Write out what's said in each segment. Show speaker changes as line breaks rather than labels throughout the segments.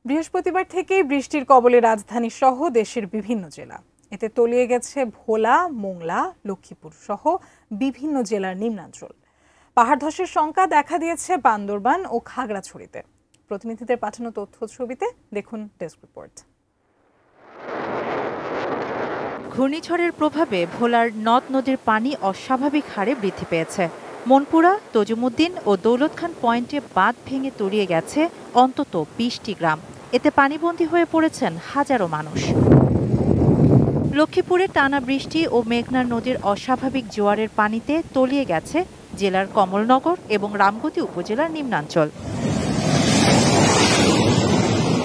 বৃহস্পতিবার থেকেই বৃষ্টির কবলে রাজধানী সহ দেশের বিভিন্ন জেলা। এতে তলিয়ে গেছে ভোলা, মোংলা, লক্ষ্মীপুর সহ বিভিন্ন জেলার নিম্নাঞ্চল। পাহাড় ধসের শঙ্কা দেখা দিয়েছে বান্দরবান ও খাগড়াছড়িতে। প্রতিনিধিদের পাঠানো তথ্য ছবিতে দেখুন ডেস্ক রিপোর্ট।
ঘূর্ণিঝড়ের প্রভাবে ভোলার নদ নদীর পানি অস্বাভাবিক হারে বৃদ্ধি পেয়েছে। মনপুরা, তজুমুদ্দিন ও দৌলত খান পয়েন্টে বাঁধ ভেঙে তলিয়ে গেছে অন্তত ২০টি গ্রাম। এতে পানিবন্দী হয়ে পড়েছেন হাজারো মানুষ। লক্ষ্মীপুরে টানা বৃষ্টি ও মেঘনা নদীর অস্বাভাবিক জোয়ারের পানিতে তলিয়ে গেছে জেলার কমলনগর এবং রামগতি উপজেলার নিম্নাঞ্চল।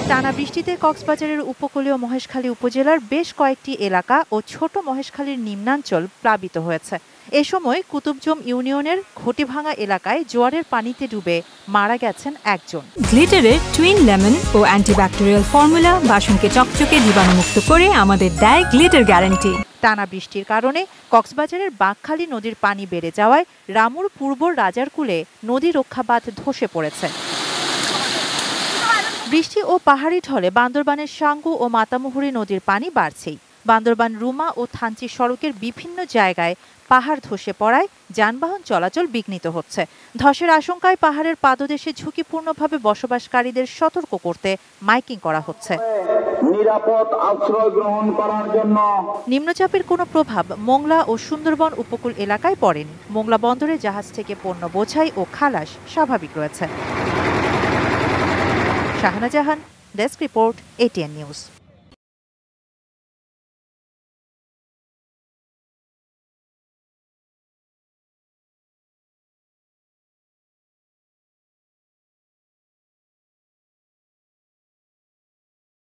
টানা বৃষ্টিতে কক্সবাজারের উপকূলীয় মহেশখালী উপজেলার বেশ কয়েকটি এলাকা ও ছোট মহেশখালীর নিম্নাঞ্চল প্লাবিত হয়েছে। এ সময় কুতুবজম ইউনিয়নের ঘটিভাঙা এলাকায় জোয়ারের পানিতে ডুবে মারা গেছেন একজন।
গ্লিটারের টুইন লেমন ও অ্যান্টিব্যাকটেরিয়াল ফর্মুলা বাসনকে চকচকে জীবাণুমুক্ত করে আমাদের দেয় গ্লিটার গ্যারান্টি।
টানা বৃষ্টির কারণে কক্সবাজারের বাঁকখালী নদীর পানি বেড়ে যাওয়ায় রামুর পূর্ব রাজারকুলে নদী রক্ষা বাঁধ ধসে পড়েছে। বৃষ্টি ও পাহাড়ি ঢলে বান্দরবানের সাঙ্গু ও মাতামুহুরী নদীর পানি বাড়ছেই। বান্দরবান রুমা ও থানচি সড়কের বিভিন্ন জায়গায় পাহাড় ধসে পড়ায় যানবাহন চলাচল বিঘ্নিত হচ্ছে। ধসের আশঙ্কায় পাহাড়ের পাদদেশে ঝুঁকিপূর্ণভাবে বসবাসকারীদের সতর্ক করতে মাইকিং করা হচ্ছে।
নিরাপদ আশ্রয় গ্রহণ করার জন্য
নিম্নচাপের কোনো প্রভাব মোংলা ও সুন্দরবন উপকূল এলাকায় পড়েনি। মোংলা বন্দরে জাহাজ থেকে পণ্য বোঝাই ও খালাস স্বাভাবিক রয়েছে। শাহানা জাহান, ডেস্ক রিপোর্ট, ATN নিউজ।